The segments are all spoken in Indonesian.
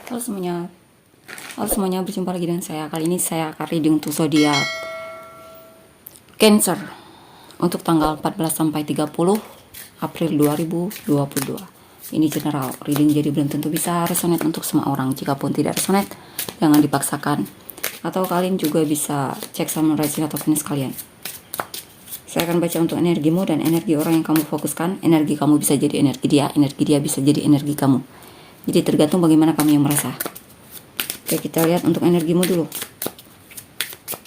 Halo semuanya. Halo semuanya, berjumpa lagi dengan saya. Kali ini saya akan reading untuk zodiak Cancer untuk tanggal 14 sampai 30 April 2022. Ini general reading, jadi belum tentu bisa resonate untuk semua orang. Jikapun tidak resonate, jangan dipaksakan. Atau kalian juga bisa cek sama rising atau Venus kalian. Saya akan baca untuk energimu dan energi orang yang kamu fokuskan. Energi kamu bisa jadi energi dia bisa jadi energi kamu. Jadi tergantung bagaimana kamu yang merasa. Oke, kita lihat untuk energimu dulu.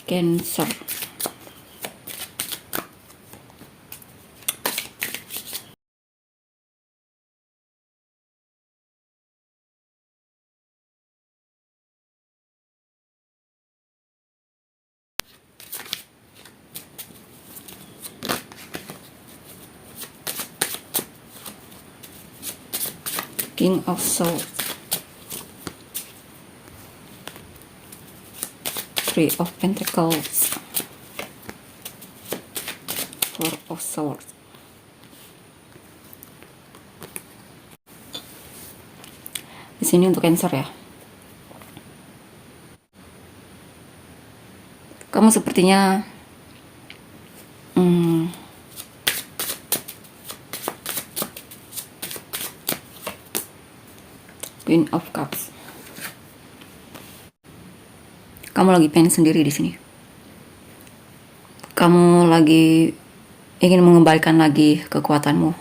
Cancer. King of Swords. Three of Pentacles. Four of Swords. Di sini untuk Cancer ya. Kamu sepertinya Queen of Cups. Kamu lagi pengen sendiri di sini. Kamu lagi ingin mengembalikan lagi kekuatanmu.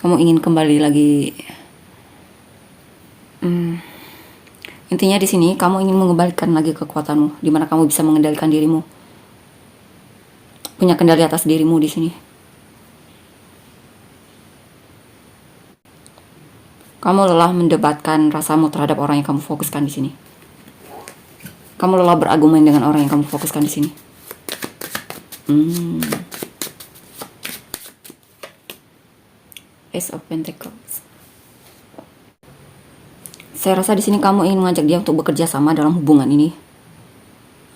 Kamu ingin kembali lagi. Intinya di sini kamu ingin mengembalikan lagi kekuatanmu, di mana kamu bisa mengendalikan dirimu, punya kendali atas dirimu di sini. Kamu lelah mendebatkan rasamu terhadap orang yang kamu fokuskan di sini. Kamu lelah berargumen dengan orang yang kamu fokuskan di sini. Ace of Pentacles. Saya rasa di sini kamu ingin mengajak dia untuk bekerja sama dalam hubungan ini.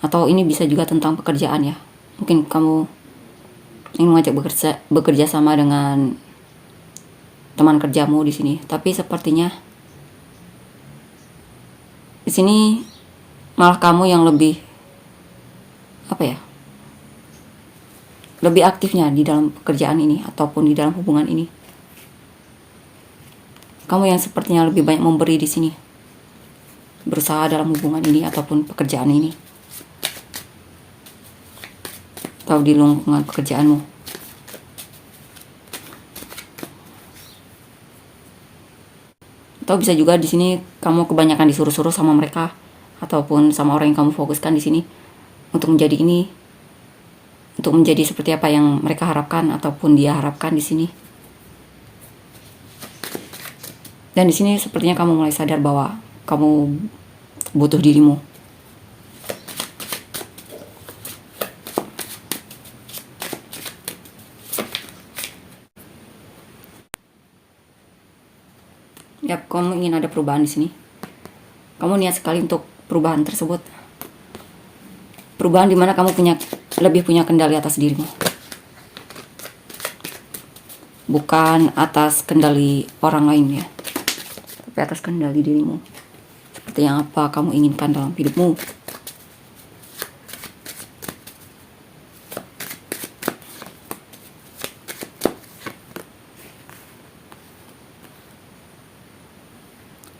Atau ini bisa juga tentang pekerjaan ya. Mungkin kamu ingin mengajak bekerja sama dengan teman kerjamu di sini. Tapi sepertinya di sini malah kamu yang lebih lebih aktifnya di dalam pekerjaan ini ataupun di dalam hubungan ini. Kamu yang sepertinya lebih banyak memberi di sini, berusaha dalam hubungan ini ataupun pekerjaan ini, atau di lingkungan pekerjaanmu. Atau bisa juga di sini kamu kebanyakan disuruh-suruh sama mereka ataupun sama orang yang kamu fokuskan di sini untuk menjadi ini, untuk menjadi seperti apa yang mereka harapkan ataupun dia harapkan di sini. Dan di sini sepertinya kamu mulai sadar bahwa kamu butuh dirimu. Yap, kamu ingin ada perubahan di sini. Kamu niat sekali untuk perubahan tersebut. Perubahan di mana kamu lebih punya kendali atas dirimu. Bukan atas kendali orang lain ya, tapi atas kendali dirimu. Seperti yang apa kamu inginkan dalam hidupmu.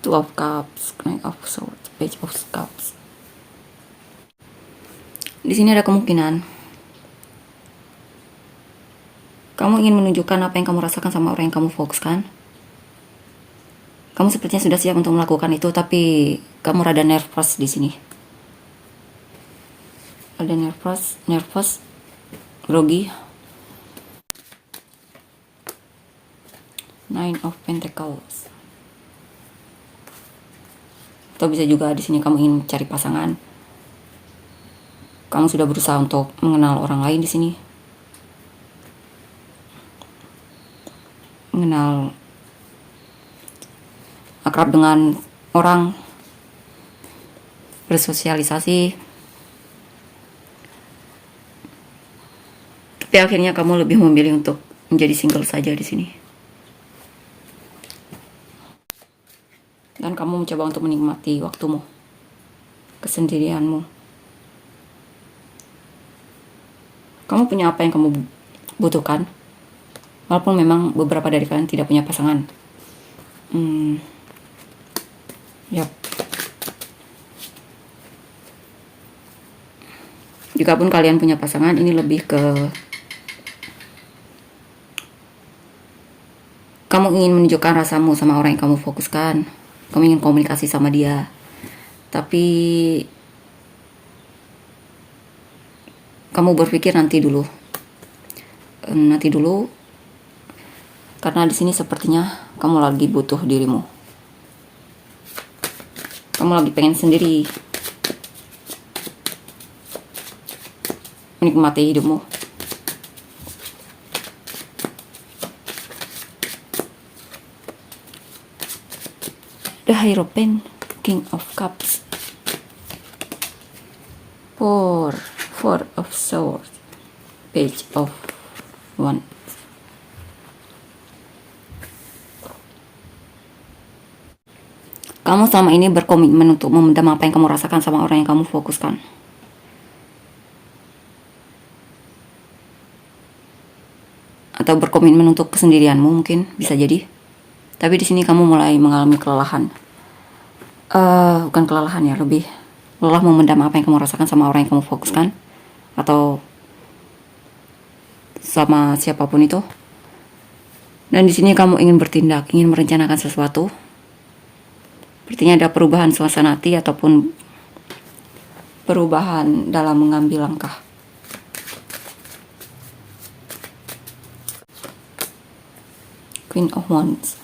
Two of Cups, Knight of Swords, Page of Cups. Di sini ada kemungkinan kamu ingin menunjukkan apa yang kamu rasakan sama orang yang kamu fokuskan. Kamu sepertinya sudah siap untuk melakukan itu, tapi kamu rada nervous di sini. Ada nervous, grogi. Nine of Pentacles. Atau bisa juga di sini kamu ingin cari pasangan. Kamu sudah berusaha untuk mengenal orang lain di sini. Mengenal, akrab dengan orang, bersosialisasi. Tapi akhirnya kamu lebih memilih untuk menjadi single saja di sini. dan kamu mencoba untuk menikmati waktumu, kesendirianmu. Kamu punya apa yang kamu butuhkan, walaupun memang beberapa dari kalian tidak punya pasangan. Yap. Jikapun kalian punya pasangan, ini lebih ke kamu ingin menunjukkan rasamu sama orang yang kamu fokuskan. Kamu ingin komunikasi sama dia. Tapi kamu berpikir nanti dulu. Karena di sini sepertinya kamu lagi butuh dirimu. Kamu lagi pengen sendiri. Menikmati hidupmu. The Hierophant, King of Cups. Four of Swords, Page of Wands. Kamu selama ini berkomitmen untuk memendam apa yang kamu rasakan sama orang yang kamu fokuskan. Atau berkomitmen untuk kesendirianmu, mungkin bisa jadi. Tapi di sini kamu mulai mengalami kelelahan. Bukan kelelahan ya, lebih lelah memendam apa yang kamu rasakan sama orang yang kamu fokuskan atau sama siapapun itu. Dan di sini kamu ingin bertindak, ingin merencanakan sesuatu. Sepertinya ada perubahan suasana hati ataupun perubahan dalam mengambil langkah. Queen of Wands.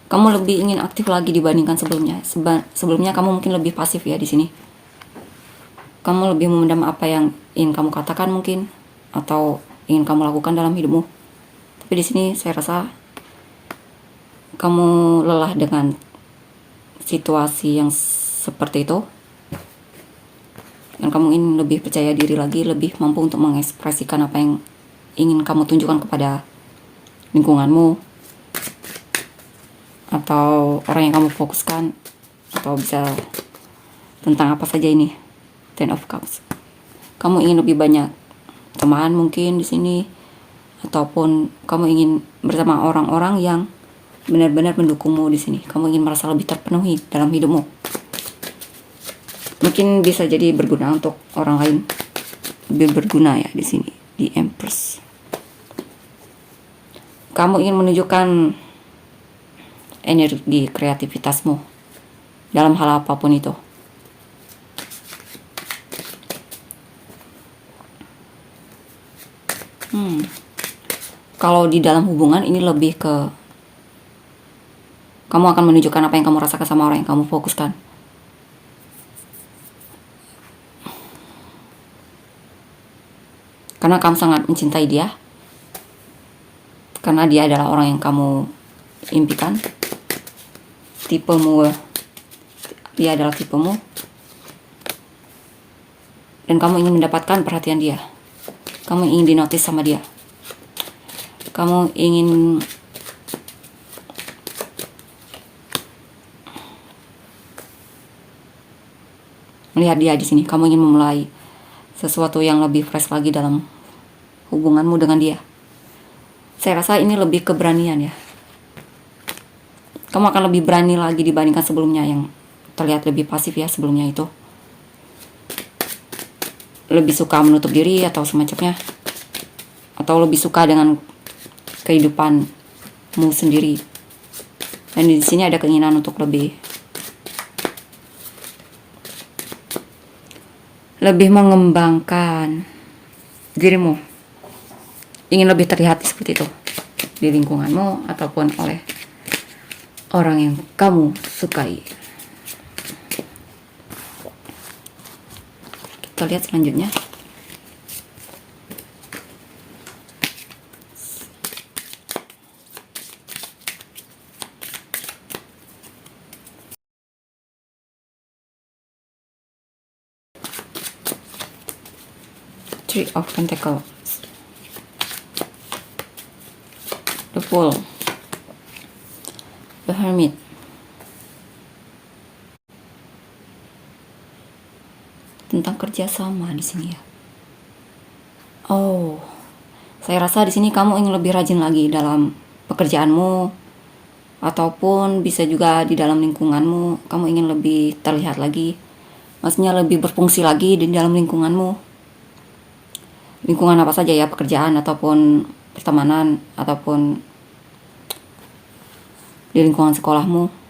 Kamu lebih ingin aktif lagi dibandingkan sebelumnya. Sebelumnya kamu mungkin lebih pasif ya di sini. Kamu lebih memendam apa yang ingin kamu katakan mungkin, atau ingin kamu lakukan dalam hidupmu. Tapi di sini saya rasa kamu lelah dengan situasi yang seperti itu. Dan kamu ingin lebih percaya diri lagi, lebih mampu untuk mengekspresikan apa yang ingin kamu tunjukkan kepada lingkunganmu atau orang yang kamu fokuskan, atau bisa tentang apa saja ini. Ten of Cups. Kamu ingin lebih banyak teman mungkin di sini, ataupun kamu ingin bersama orang-orang yang benar-benar mendukungmu di sini. Kamu ingin merasa lebih terpenuhi dalam hidupmu. Mungkin bisa jadi berguna untuk orang lain. Lebih berguna ya di sini, di Empress. Kamu ingin menunjukkan energi kreativitasmu dalam hal apapun itu. Kalau di dalam hubungan ini lebih ke kamu akan menunjukkan apa yang kamu rasakan sama orang yang kamu fokuskan. Karena kamu sangat mencintai dia. Karena dia adalah orang yang kamu impikan. Dia adalah tipemu. Dan kamu ingin mendapatkan perhatian dia. Kamu ingin dinotis sama dia. Kamu ingin melihat dia di sini. Kamu ingin memulai sesuatu yang lebih fresh lagi dalam hubunganmu dengan dia. Saya rasa ini lebih keberanian ya. Kamu akan lebih berani lagi dibandingkan sebelumnya yang terlihat lebih pasif ya sebelumnya itu. Lebih suka menutup diri atau semacamnya. Atau lebih suka dengan kehidupanmu sendiri. Dan di sini ada keinginan untuk lebih mengembangkan dirimu. Ingin lebih terlihat seperti itu di lingkunganmu ataupun oleh orang yang kamu sukai. Kita lihat selanjutnya. Three of Pentacles. The Fool. The Hermit. Tentang kerjasama di sini ya. Oh, saya rasa di sini kamu ingin lebih rajin lagi dalam pekerjaanmu, ataupun bisa juga di dalam lingkunganmu. Kamu ingin lebih terlihat lagi, maksudnya lebih berfungsi lagi di dalam lingkunganmu. Lingkungan apa saja ya, pekerjaan ataupun pertemanan ataupun di lingkungan sekolahmu.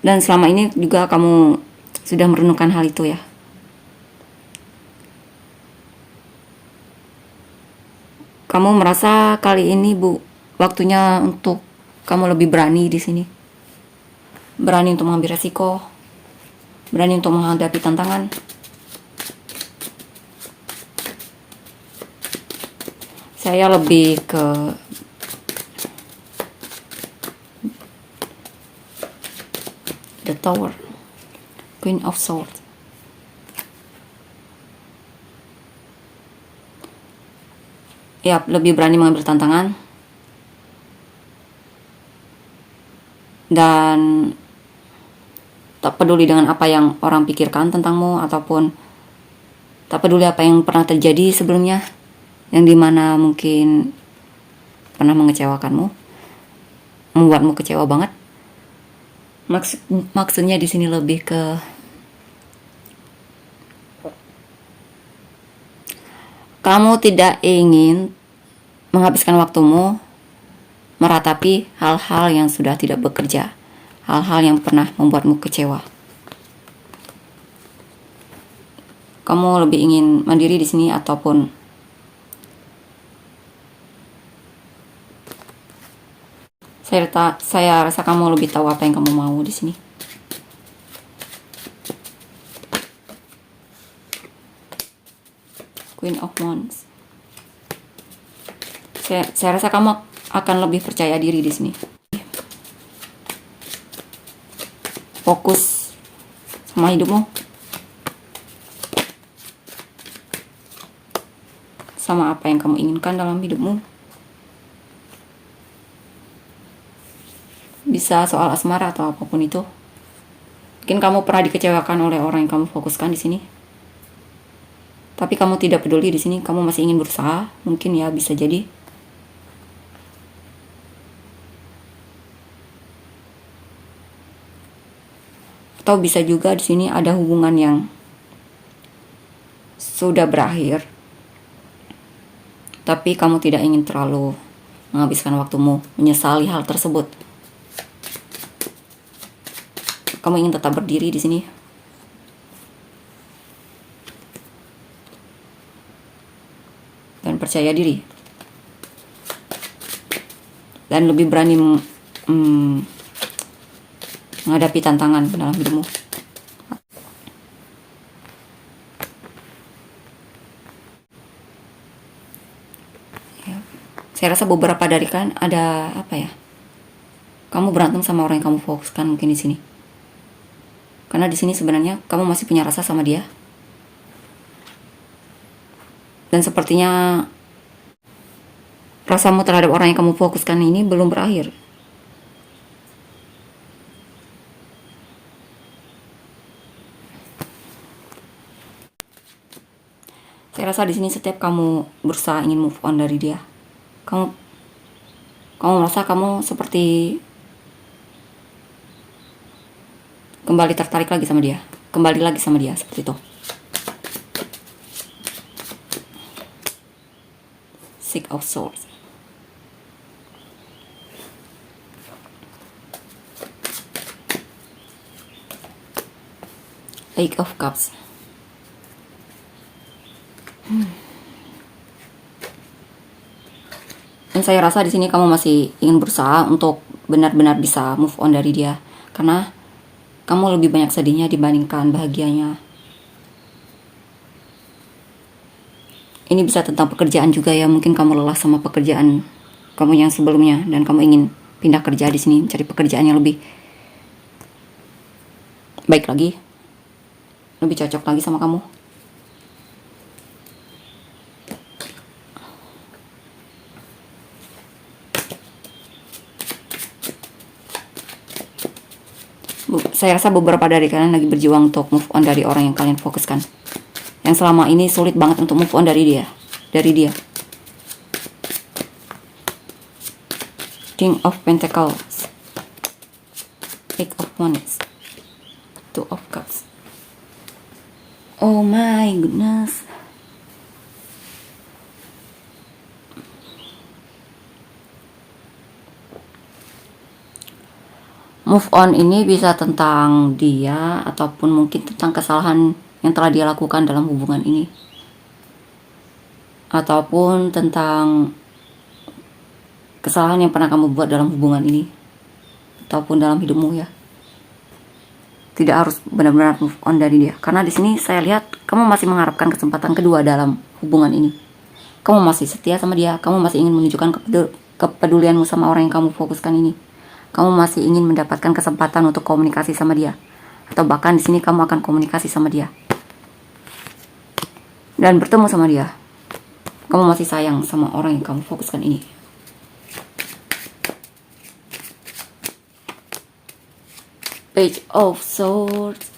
Dan selama ini juga kamu sudah merenungkan hal itu ya. Kamu merasa kali ini waktunya untuk kamu lebih berani di sini. Berani untuk mengambil resiko, berani untuk menghadapi tantangan. Saya lebih ke The Tower, Queen of Swords. Ya, lebih berani mengambil tantangan. Dan tak peduli dengan apa yang orang pikirkan tentangmu, ataupun tak peduli apa yang pernah terjadi sebelumnya, yang dimana mungkin pernah mengecewakanmu, membuatmu kecewa banget. Maksudnya di sini lebih ke kamu tidak ingin menghabiskan waktumu meratapi hal-hal yang sudah tidak bekerja, hal-hal yang pernah membuatmu kecewa. Kamu lebih ingin mandiri di sini, ataupun saya rasa kamu lebih tahu apa yang kamu mau di sini. Queen of Wands. Saya rasa kamu akan lebih percaya diri di sini. Fokus sama hidupmu, sama apa yang kamu inginkan dalam hidupmu. Bisa soal asmara atau apapun itu. Mungkin kamu pernah dikecewakan oleh orang yang kamu fokuskan di sini. Tapi kamu tidak peduli di sini, kamu masih ingin berusaha, mungkin ya, bisa jadi. Atau bisa juga di sini ada hubungan yang sudah berakhir, tapi kamu tidak ingin terlalu menghabiskan waktumu menyesali hal tersebut. Kamu ingin tetap berdiri di sini. Dan percaya diri. Dan lebih berani menghadapi tantangan dalam hidupmu. Ya. Saya rasa beberapa dari kan ada apa ya? Kamu berantem sama orang yang kamu fokuskan mungkin di sini. Karena di sini sebenarnya kamu masih punya rasa sama dia. Dan sepertinya rasamu terhadap orang yang kamu fokuskan ini belum berakhir. Saya rasa di sini setiap kamu berusaha ingin move on dari dia, kamu merasa kamu seperti kembali tertarik lagi sama dia, kembali lagi sama dia, seperti itu. Six of Swords. Eight of Cups. Dan saya rasa di sini kamu masih ingin berusaha untuk benar-benar bisa move on dari dia, karena kamu lebih banyak sedihnya dibandingkan bahagianya. Ini bisa tentang pekerjaan juga ya, mungkin kamu lelah sama pekerjaan kamu yang sebelumnya dan kamu ingin pindah kerja di sini, cari pekerjaan yang lebih baik lagi. lebih cocok lagi sama kamu. Saya rasa beberapa dari kalian lagi berjuang untuk move on dari orang yang kalian fokuskan, yang selama ini sulit banget untuk move on dari dia. King of Pentacles, Eight of Wands, Two of Cups. Oh my goodness. Move on ini bisa tentang dia ataupun mungkin tentang kesalahan yang telah dia lakukan dalam hubungan ini, ataupun tentang kesalahan yang pernah kamu buat dalam hubungan ini ataupun dalam hidupmu ya. Tidak harus benar-benar move on dari dia, karena di sini saya lihat kamu masih mengharapkan kesempatan kedua dalam hubungan ini. Kamu masih setia sama dia, kamu masih ingin menunjukkan kepedulianmu sama orang yang kamu fokuskan ini. Kamu masih ingin mendapatkan kesempatan untuk komunikasi sama dia, atau bahkan di sini kamu akan komunikasi sama dia dan bertemu sama dia. Kamu masih sayang sama orang yang kamu fokuskan ini. Page of Swords.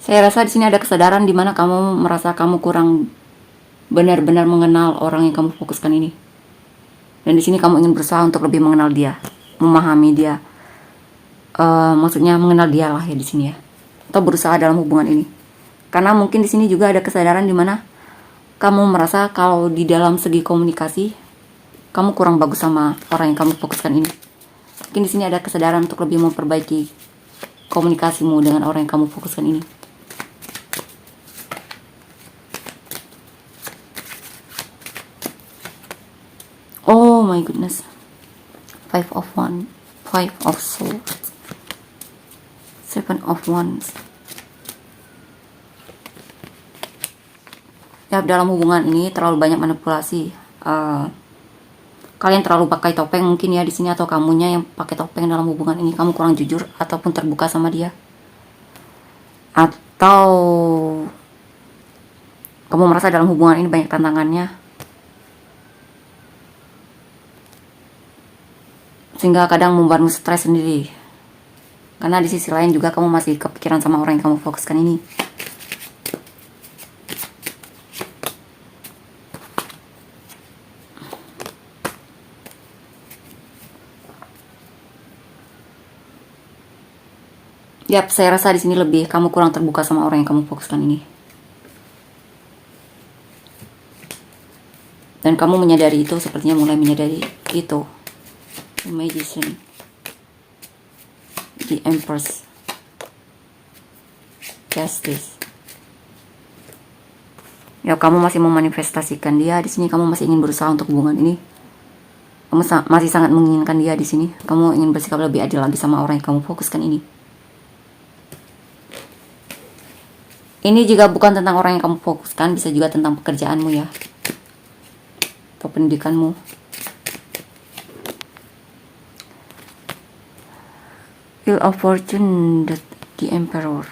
Saya rasa di sini ada kesadaran di mana kamu merasa kamu kurang benar-benar mengenal orang yang kamu fokuskan ini. Dan di sini kamu ingin berusaha untuk lebih mengenal dia, memahami dia. Maksudnya mengenal dia lah ya di sini ya. Atau berusaha dalam hubungan ini. Karena mungkin di sini juga ada kesadaran di mana kamu merasa kalau di dalam segi komunikasi kamu kurang bagus sama orang yang kamu fokuskan ini. Mungkin di sini ada kesadaran untuk lebih memperbaiki komunikasimu dengan orang yang kamu fokuskan ini. Oh my goodness. Five of Wands, Five of Swords, Seven of Wands. Ya, dalam hubungan ini terlalu banyak manipulasi. Kalian terlalu pakai topeng mungkin ya di sini, atau kamunya yang pakai topeng dalam hubungan ini. Kamu kurang jujur ataupun terbuka sama dia, atau kamu merasa dalam hubungan ini banyak tantangannya, sehingga kadang membuatmu stres sendiri. Karena di sisi lain juga kamu masih kepikiran sama orang yang kamu fokuskan ini. Yap, saya rasa di sini lebih kamu kurang terbuka sama orang yang kamu fokuskan ini. Dan kamu menyadari itu, sepertinya mulai menyadari itu. The Magician, The Empress, Justice. Ya, kamu masih memanifestasikan dia di sini. Kamu masih ingin berusaha untuk hubungan ini. Kamu masih sangat menginginkan dia di sini. Kamu ingin bersikap lebih adil lagi sama orang yang kamu fokuskan ini. Ini juga bukan tentang orang yang kamu fokuskan, bisa juga tentang pekerjaanmu ya, atau pendidikanmu. Wheel of Fortune, the Emperor.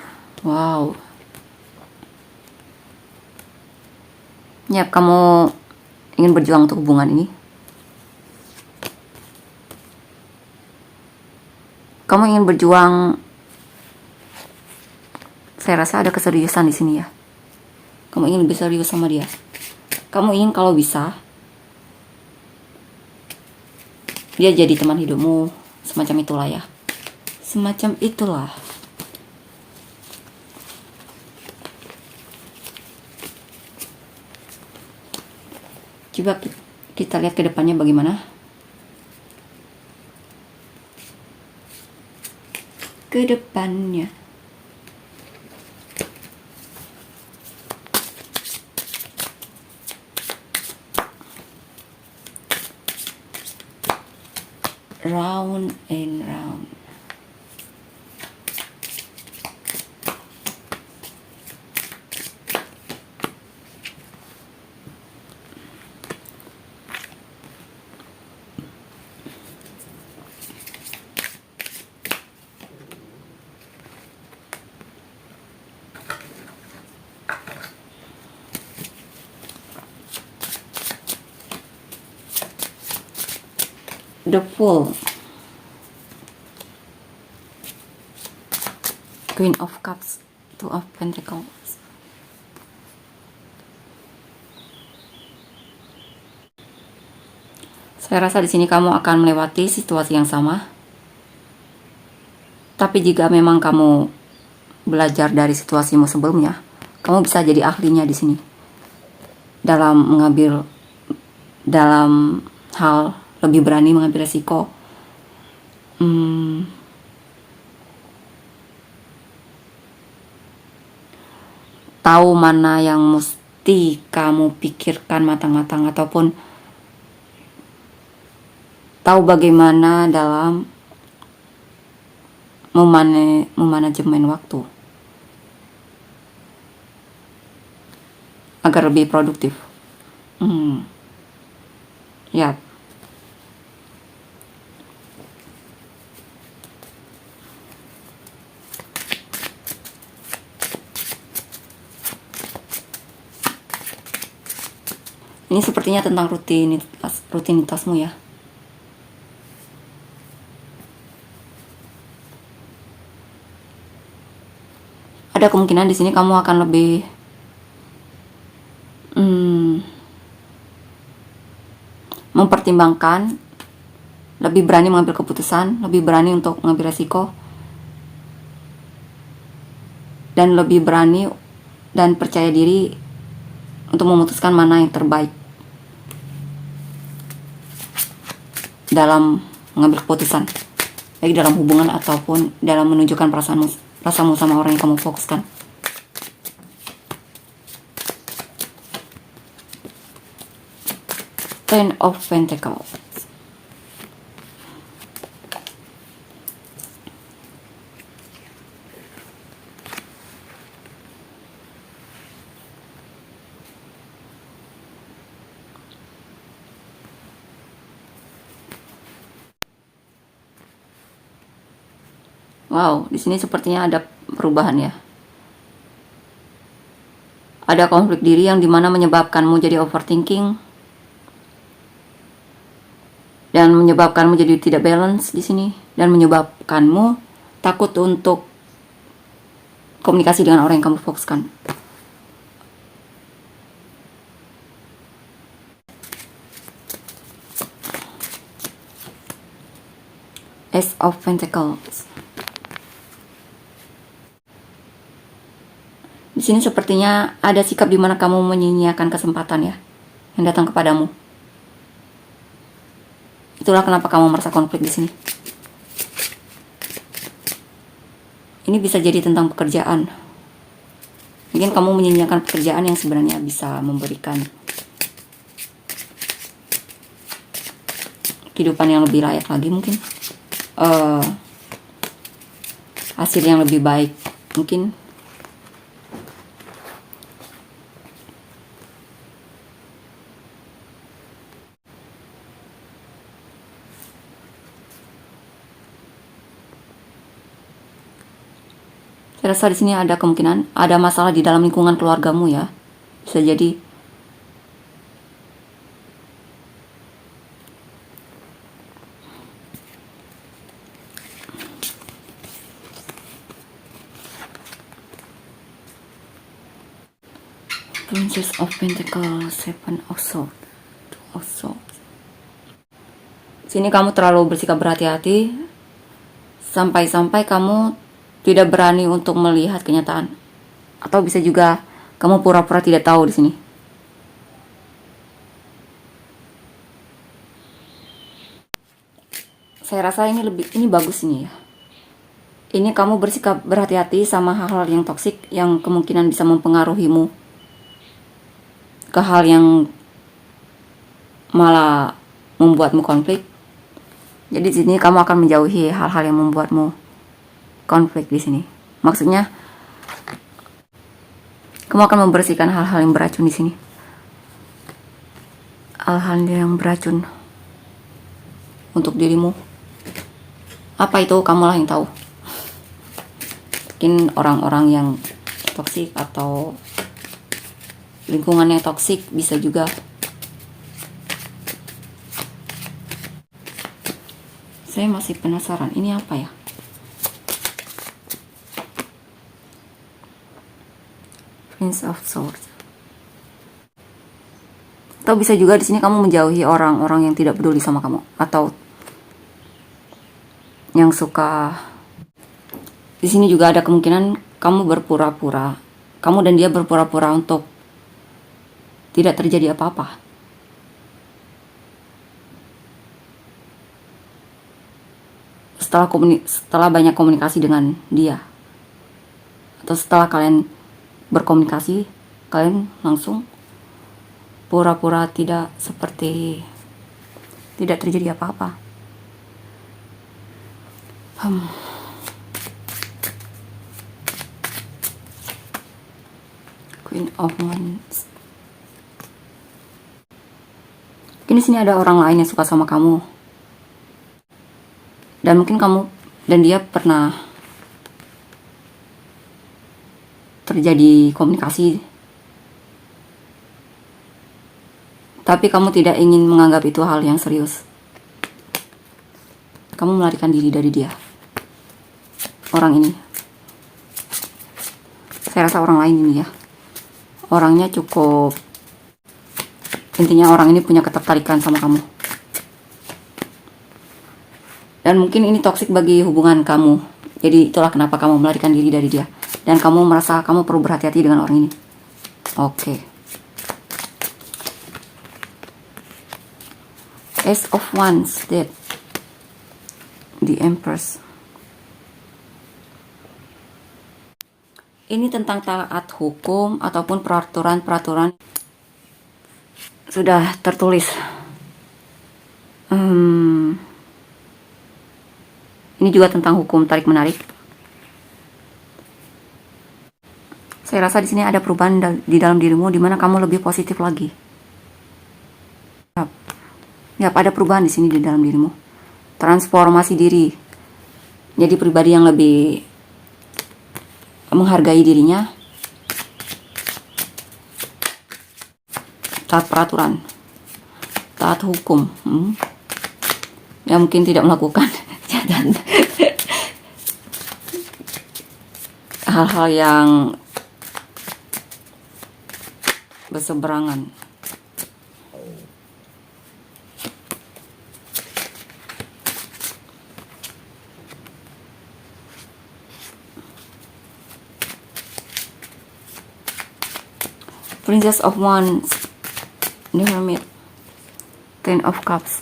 Wow. Ya, kamu ingin berjuang untuk hubungan ini. Kamu ingin berjuang. Saya rasa ada keseriusan di sini ya. Kamu ingin lebih serius sama dia. Kamu ingin kalau bisa dia jadi teman hidupmu, semacam itulah ya. Semacam itulah. Coba kita lihat ke depannya bagaimana. Ke depannya. Round and round. The Fool, Queen of Cups, Two of Pentacles. Saya rasa di sini kamu akan melewati situasi yang sama. Tapi jika memang kamu belajar dari situasimu sebelumnya, kamu bisa jadi ahlinya di sini. Dalam hal lebih berani mengambil resiko. Tahu mana yang mesti kamu pikirkan matang-matang, ataupun tahu bagaimana dalam memanajemen waktu agar lebih produktif. Ya. Ini sepertinya tentang rutinitasmu ya. Ada kemungkinan di sini kamu akan lebih mempertimbangkan, lebih berani mengambil keputusan, lebih berani untuk mengambil resiko, dan lebih berani dan percaya diri untuk memutuskan mana yang terbaik dalam mengambil keputusan, baik dalam hubungan ataupun dalam menunjukkan rasamu sama orang yang kamu fokuskan. Ten of Pentacles. Wow, di sini sepertinya ada perubahan ya. Ada konflik diri yang dimana menyebabkanmu jadi overthinking dan menyebabkanmu jadi tidak balance di sini, dan menyebabkanmu takut untuk komunikasi dengan orang yang kamu fokuskan. Ace of Pentacles. Di sini sepertinya ada sikap di mana kamu menyia-nyiakan kesempatan ya yang datang kepadamu. Itulah kenapa kamu merasa konflik di sini. Ini bisa jadi tentang pekerjaan. Mungkin kamu menyia-nyiakan pekerjaan yang sebenarnya bisa memberikan kehidupan yang lebih layak lagi, mungkin hasil yang lebih baik mungkin. Saya rasa di sini ada kemungkinan ada masalah di dalam lingkungan keluargamu ya. Bisa jadi Princess of Pentacles, Seven of Swords, Two of Swords. Sini kamu terlalu bersikap berhati-hati sampai-sampai kamu tidak berani untuk melihat kenyataan, atau bisa juga kamu pura-pura tidak tahu di sini. Saya rasa ini bagus ini ya. Ini kamu bersikap berhati-hati sama hal-hal yang toksik yang kemungkinan bisa mempengaruhimu ke hal yang malah membuatmu konflik. Jadi di sini kamu akan menjauhi hal-hal yang membuatmu konflik di sini. Maksudnya kamu akan membersihkan hal-hal yang beracun di sini. Hal-hal yang beracun untuk dirimu. Apa itu, kamulah yang tahu. Mungkin orang-orang yang toksik atau lingkungan yang toksik bisa juga. Saya masih penasaran, ini apa ya? Prince of Swords. Atau bisa juga di sini kamu menjauhi orang-orang yang tidak peduli sama kamu, atau yang suka. Di sini juga ada kemungkinan kamu berpura-pura, kamu dan dia berpura-pura untuk tidak terjadi apa-apa. Setelah banyak komunikasi dengan dia, atau setelah kalian berkomunikasi, kalian langsung pura-pura tidak terjadi apa-apa. Queen of Wands. Mungkin di sini ada orang lain yang suka sama kamu, dan mungkin kamu dan dia pernah terjadi komunikasi, tapi kamu tidak ingin menganggap itu hal yang serius. Kamu melarikan diri dari dia. Orang ini, saya rasa orang lain ini ya, orangnya cukup, intinya orang ini punya ketertarikan sama kamu, dan mungkin ini toksik bagi hubungan kamu. Jadi itulah kenapa kamu melarikan diri dari dia, dan kamu merasa kamu perlu berhati-hati dengan orang ini. Oke. Ace of Wands, Death, The Empress. Ini tentang taat hukum ataupun peraturan-peraturan sudah tertulis. Ini juga tentang hukum tarik-menarik. Saya rasa di sini ada perubahan di dalam dirimu, di mana kamu lebih positif lagi. Yap, ada perubahan di sini di dalam dirimu. Transformasi diri. Jadi pribadi yang lebih menghargai dirinya, taat peraturan, taat hukum, ya mungkin tidak melakukan hal-hal yang berseberangan. Princess of Wands, The Hermit, Ten of Cups.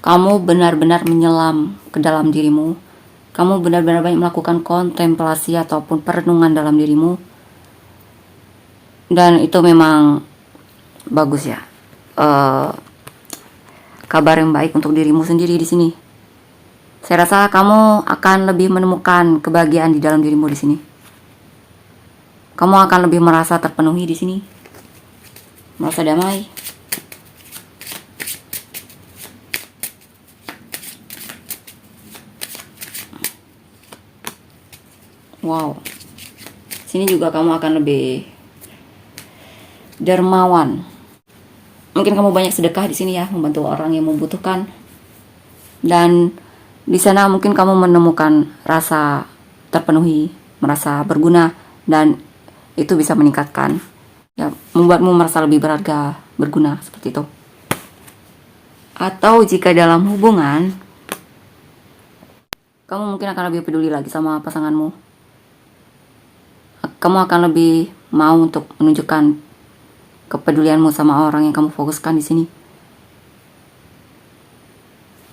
Kamu benar-benar menyelam ke dalam dirimu. Kamu benar-benar banyak melakukan kontemplasi ataupun perenungan dalam dirimu. Dan itu memang bagus ya. Kabar yang baik untuk dirimu sendiri di sini. Saya rasa kamu akan lebih menemukan kebahagiaan di dalam dirimu di sini. Kamu akan lebih merasa terpenuhi di sini, merasa damai. Wow, sini juga kamu akan lebih dermawan. Mungkin kamu banyak sedekah di sini ya, membantu orang yang membutuhkan. Dan di sana mungkin kamu menemukan rasa terpenuhi, merasa berguna, dan itu bisa meningkatkan, ya, membuatmu merasa lebih berharga, berguna, seperti itu. Atau jika dalam hubungan, kamu mungkin akan lebih peduli lagi sama pasanganmu. Kamu akan lebih mau untuk menunjukkan kepedulianmu sama orang yang kamu fokuskan di sini.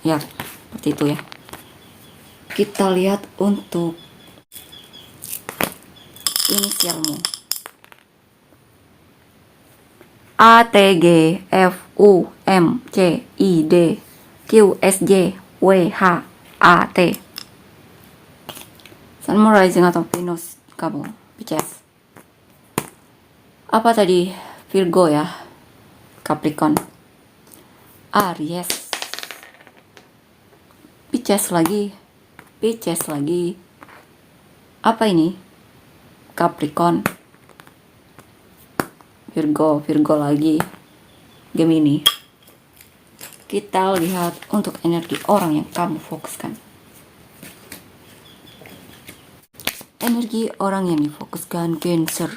Ya, seperti itu ya. Kita lihat untuk inisialmu. A, T, G, F, U, M, C, I, D, Q, S, J, W, H, A, T. Sun, Moon, Rising atau Venus kamu, Pisces. Apa tadi? Virgo ya, Capricorn, Aries, Pisces lagi. Apa ini? Capricorn, Virgo lagi, Gemini. Kita lihat untuk energi orang yang kamu fokuskan. Energi orang yang difokuskan Cancer.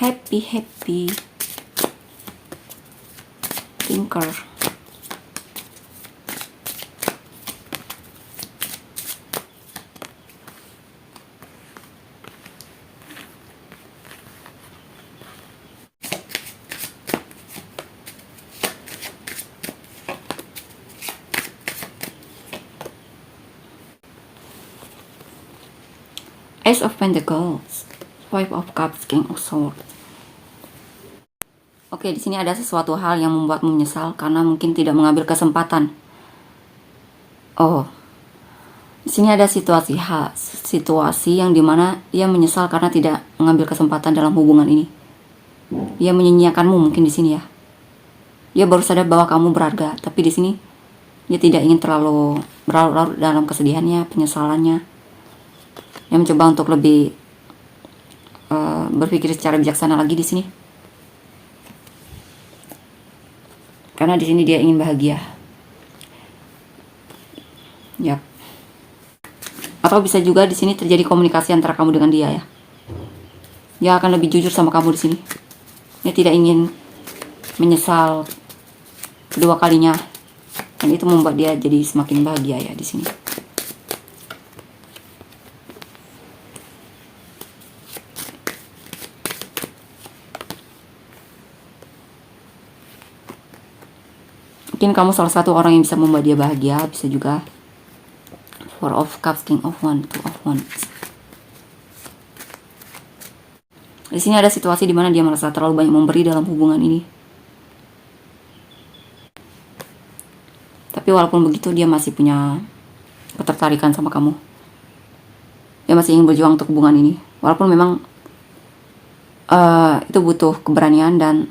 Happy thinker. Ace of Pentacles, Five of Cups, King of Swords. Oke, di sini ada sesuatu hal yang membuatmu menyesal karena mungkin tidak mengambil kesempatan. Oh, di sini ada situasi yang dimana ia menyesal karena tidak mengambil kesempatan dalam hubungan ini. Ia menyia-nyiakanmu mungkin di sini ya. Dia baru sadar bahwa kamu berharga, tapi di sini dia tidak ingin terlalu berlarut-larut dalam kesedihannya, penyesalannya. Yang mencoba untuk lebih berpikir secara bijaksana lagi di sini. Karena di sini dia ingin bahagia. Yap. Atau bisa juga di sini terjadi komunikasi antara kamu dengan dia ya. Dia akan lebih jujur sama kamu di sini. Dia tidak ingin menyesal kedua kalinya. Dan itu membuat dia jadi semakin bahagia ya di sini. Mungkin kamu salah satu orang yang bisa membuat dia bahagia, bisa juga. Four of Cups, King of Wands, Two of Wands. Di sini ada situasi di mana dia merasa terlalu banyak memberi dalam hubungan ini. Tapi walaupun begitu dia masih punya ketertarikan sama kamu. Dia masih ingin berjuang untuk hubungan ini. Walaupun memang itu butuh keberanian dan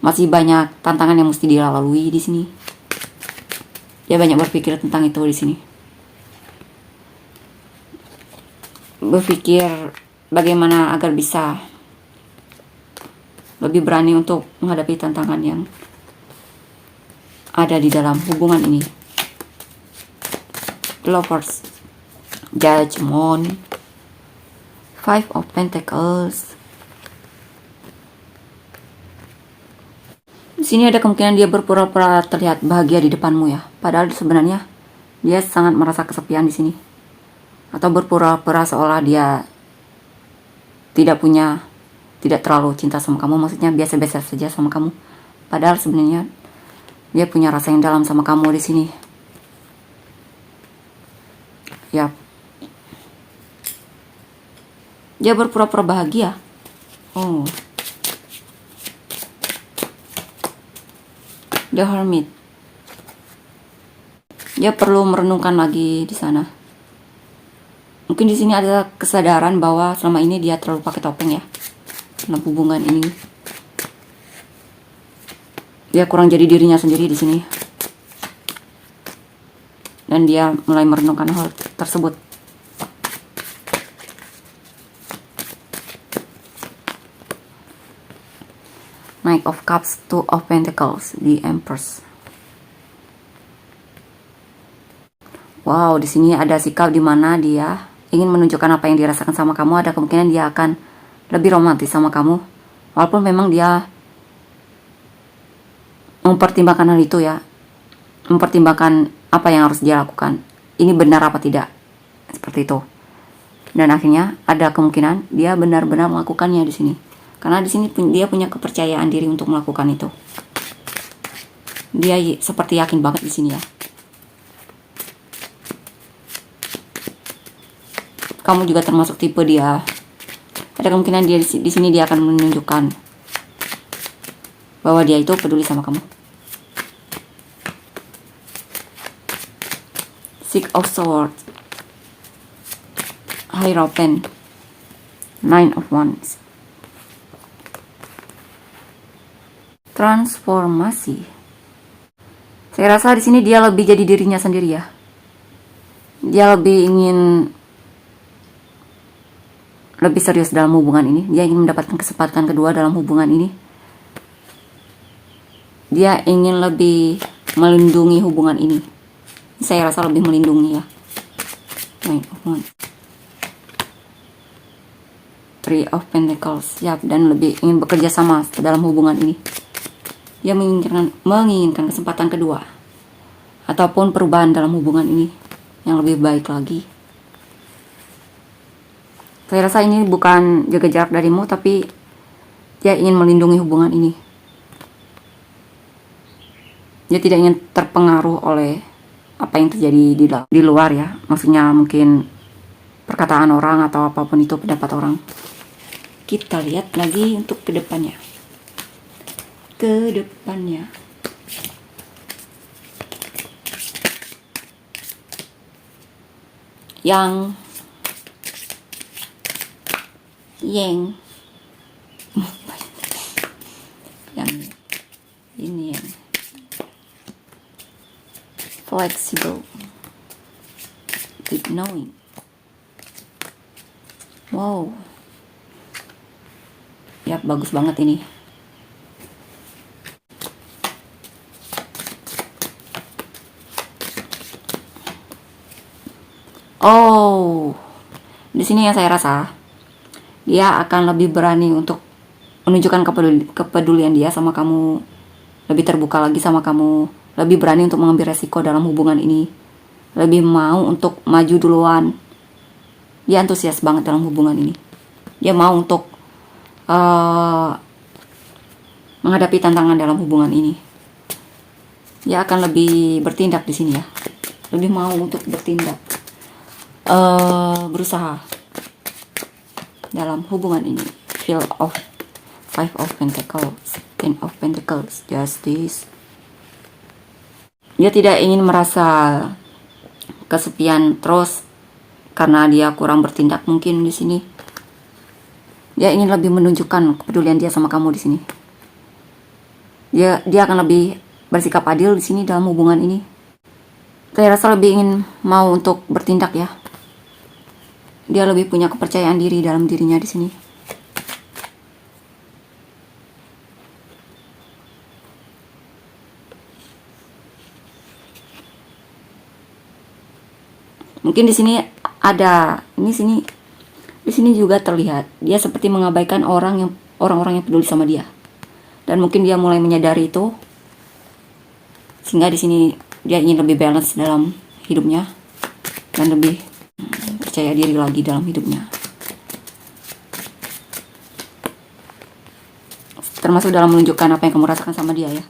masih banyak tantangan yang mesti dilalui di sini. Dia banyak berpikir tentang itu di sini. Berpikir bagaimana agar bisa lebih berani untuk menghadapi tantangan yang ada di dalam hubungan ini. Lovers, Judgment, Five of Pentacles. Di sini ada kemungkinan dia berpura-pura terlihat bahagia di depanmu ya. Padahal sebenarnya dia sangat merasa kesepian di sini. Atau berpura-pura seolah dia tidak terlalu cinta sama kamu. Maksudnya biasa-biasa saja sama kamu. Padahal sebenarnya dia punya rasa yang dalam sama kamu di sini. Yap. Dia berpura-pura bahagia. Oh. The Hermit. Dia perlu merenungkan lagi di sana. Mungkin di sini ada kesadaran bahwa selama ini dia terlalu pakai topeng ya dalam hubungan ini. Dia kurang jadi dirinya sendiri di sini. Dan dia mulai merenungkan hal tersebut. Knight of Cups, Two of Pentacles, the Empress. Wow, di sini ada sikap di mana dia ingin menunjukkan apa yang dirasakan sama kamu. Ada kemungkinan dia akan lebih romantis sama kamu. Walaupun memang dia mempertimbangkan hal itu ya. Mempertimbangkan apa yang harus dia lakukan. Ini benar apa tidak. Seperti itu. Dan akhirnya ada kemungkinan dia benar-benar melakukannya di sini. Karena di sini dia punya kepercayaan diri untuk melakukan itu. Dia seperti yakin banget di sini ya. Kamu juga termasuk tipe dia. Ada kemungkinan dia di sini dia akan menunjukkan bahwa dia itu peduli sama kamu. Six of Swords, Hierophant, Nine of Wands. Transformasi. Saya rasa di sini dia lebih jadi dirinya sendiri ya. Dia lebih ingin lebih serius dalam hubungan ini. Dia ingin mendapatkan kesempatan kedua dalam hubungan ini. Dia ingin lebih melindungi hubungan ini. Saya rasa lebih melindungi ya. Three of Pentacles, ya, dan lebih ingin bekerja sama dalam hubungan ini. Dia menginginkan kesempatan kedua ataupun perubahan dalam hubungan ini yang lebih baik lagi. Saya rasa ini bukan jaga jarak darimu, tapi dia ingin melindungi hubungan ini. Dia tidak ingin terpengaruh oleh apa yang terjadi di luar ya. Maksudnya mungkin perkataan orang atau apapun itu, pendapat orang. Kita lihat lagi untuk kedepannya. Yang yang ini yang flexible, deep knowing. Wow, ya bagus banget ini. Oh, di sini yang saya rasa dia akan lebih berani untuk menunjukkan kepedulian dia sama kamu, lebih terbuka lagi sama kamu, lebih berani untuk mengambil resiko dalam hubungan ini, lebih mau untuk maju duluan. Dia antusias banget dalam hubungan ini. Dia mau untuk menghadapi tantangan dalam hubungan ini. Dia akan lebih bertindak di sini ya, lebih mau untuk bertindak, berusaha dalam hubungan ini. Five of Pentacles, Ten of Pentacles, Justice. Dia tidak ingin merasa kesepian terus karena dia kurang bertindak mungkin di sini. Dia ingin lebih menunjukkan kepedulian dia sama kamu di sini. Dia akan lebih bersikap adil di sini dalam hubungan ini. Saya rasa lebih ingin mau untuk bertindak ya. Dia lebih punya kepercayaan diri dalam dirinya di sini. Mungkin di sini ada di sini juga terlihat dia seperti mengabaikan orang-orang yang peduli sama dia. Dan mungkin dia mulai menyadari itu, sehingga di sini dia ingin lebih balance dalam hidupnya dan lebih percaya diri lagi dalam hidupnya. Termasuk dalam menunjukkan apa yang kamu rasakan sama dia ya.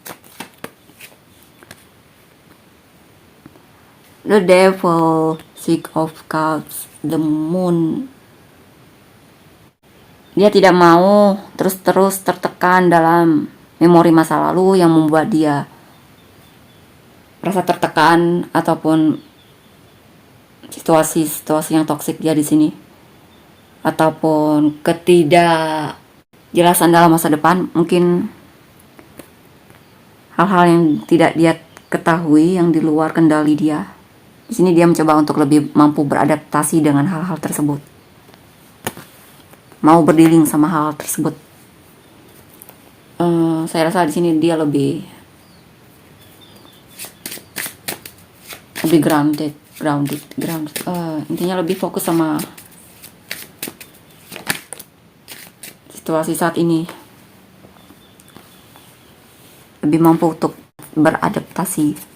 The Devil, Six of Cups, The Moon. Dia tidak mau terus-terus tertekan dalam memori masa lalu yang membuat dia merasa tertekan ataupun situasi-situasi yang toksik dia di sini, ataupun ketidakjelasan dalam masa depan, mungkin hal-hal yang tidak dia ketahui yang di luar kendali dia. Di sini dia mencoba untuk lebih mampu beradaptasi dengan hal-hal tersebut, mau berdealing sama hal tersebut. Saya rasa di sini dia lebih grounded. Intinya lebih fokus sama situasi saat ini, lebih mampu untuk beradaptasi.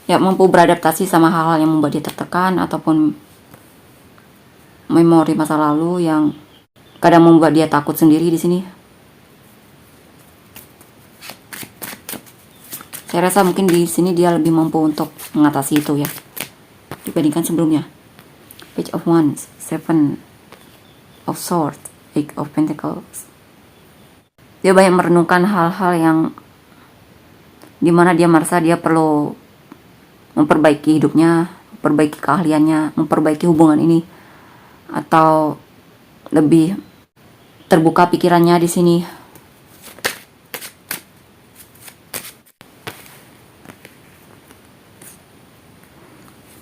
Ya, mampu beradaptasi sama hal-hal yang membuat dia tertekan ataupun memori masa lalu yang kadang membuat dia takut sendiri di sini. Saya rasa mungkin di sini dia lebih mampu untuk mengatasi itu ya, dibandingkan sebelumnya. Page of Wands, Seven of Swords, Eight of Pentacles. Dia banyak merenungkan hal-hal yang dimana dia merasa dia perlu memperbaiki hidupnya, memperbaiki keahliannya, memperbaiki hubungan ini, atau lebih terbuka pikirannya di sini.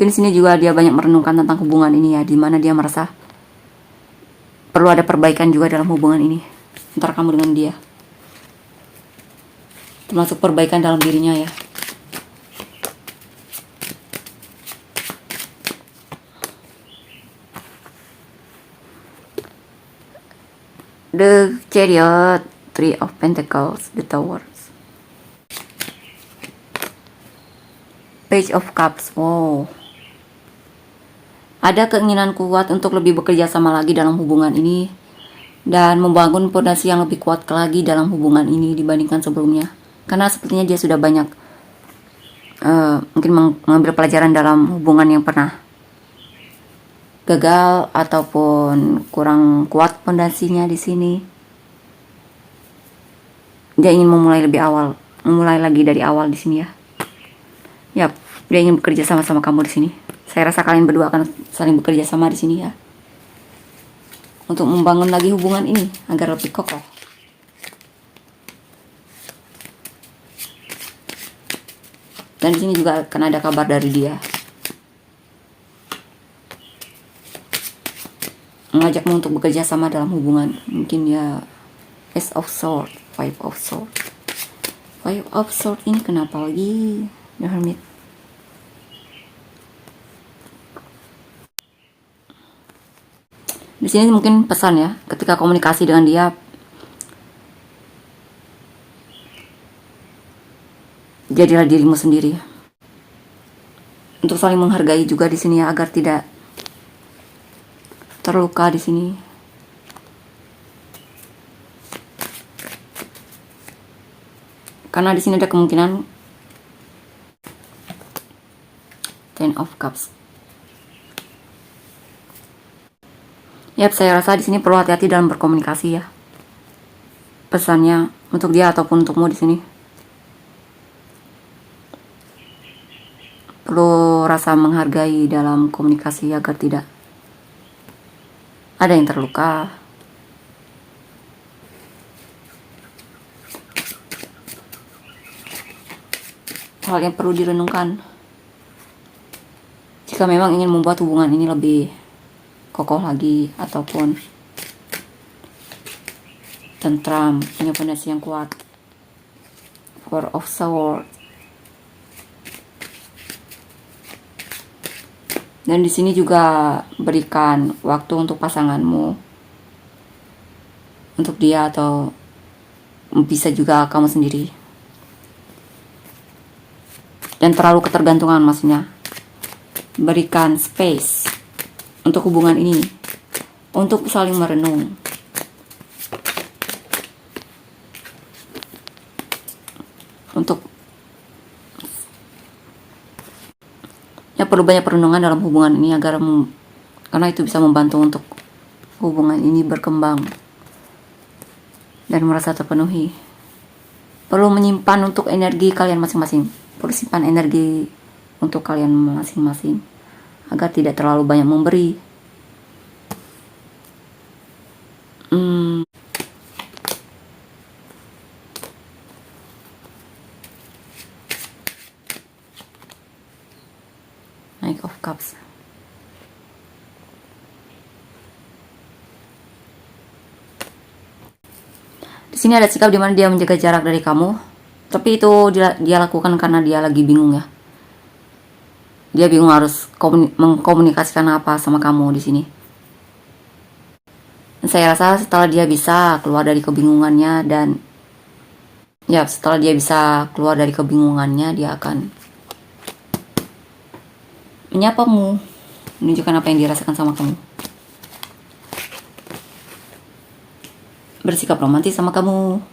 Mungkin di sini juga dia banyak merenungkan tentang hubungan ini ya, di mana dia merasa perlu ada perbaikan juga dalam hubungan ini antara kamu dengan dia, termasuk perbaikan dalam dirinya ya. The Chariot, Three of Pentacles, the Towers, Page of Cups. Wow, ada keinginan kuat untuk lebih bekerja sama lagi dalam hubungan ini dan membangun fondasi yang lebih kuat lagi dalam hubungan ini dibandingkan sebelumnya, karena sepertinya dia sudah banyak mungkin mengambil pelajaran dalam hubungan yang pernah gagal ataupun kurang kuat fondasinya. Di sini dia ingin memulai lagi dari awal di sini ya. Yap, dia ingin bekerja sama-sama kamu di sini. Saya rasa kalian berdua akan saling bekerja sama di sini ya, untuk membangun lagi hubungan ini agar lebih kokoh. Dan di sini juga akan ada kabar dari dia, mengajakmu untuk bekerja sama dalam hubungan. Mungkin ya Ace of Swords, Five of Swords. Five of Swords ini kenapa lagi? The Hermit. Di sini mungkin pesan ya, ketika komunikasi dengan dia, jadilah dirimu sendiri. Untuk saling menghargai juga di sini ya, agar tidak terluka di sini. Karena di sini ada kemungkinan Ten of Cups. Yap, saya rasa di sini perlu hati-hati dalam berkomunikasi ya. Pesannya untuk dia ataupun untukmu di sini. Perlu rasa menghargai dalam komunikasi agar tidak ada yang terluka. Hal yang perlu direnungkan jika memang ingin membuat hubungan ini lebih kokoh lagi ataupun tentram, punya fondasi yang kuat. Four of Swords. Dan di sini juga berikan waktu untuk pasanganmu, untuk dia atau bisa juga kamu sendiri. Dan terlalu ketergantungan maksudnya. Berikan space untuk hubungan ini, untuk saling merenung. Untuk ya, perlu banyak perenungan dalam hubungan ini karena itu bisa membantu untuk hubungan ini berkembang dan merasa terpenuhi. Perlu menyimpan untuk energi kalian masing-masing. Perlu simpan energi untuk kalian masing-masing agar tidak terlalu banyak memberi. Knight of Cups. Di sini ada sikap dimana dia menjaga jarak dari kamu, tapi itu dia lakukan karena dia lagi bingung ya. Dia bingung harus mengkomunikasikan apa sama kamu di sini. Dan saya rasa setelah dia bisa keluar dari kebingungannya dia akan menyapamu, menunjukkan apa yang dirasakan sama kamu, bersikap romantis sama kamu.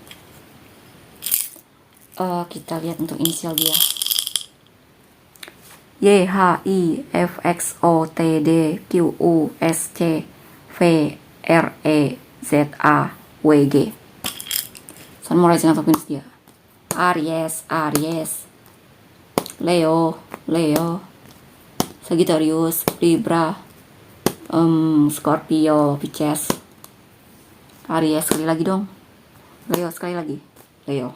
Kita lihat untuk inisial dia. Y, H, I, F, X, O, T, D, Q, U, S, C, V, R, E, Z, A, W, G. Sun, Moon, Rising atau Venus dia. Aries, Leo, Sagittarius, Libra, Scorpio, Pisces. Aries sekali lagi dong. Leo sekali lagi. Leo.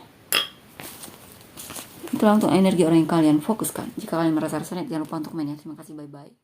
Itulah untuk energi orang yang kalian fokuskan. Jika kalian merasa resonate, jangan lupa untuk main ya. Terima kasih, bye-bye.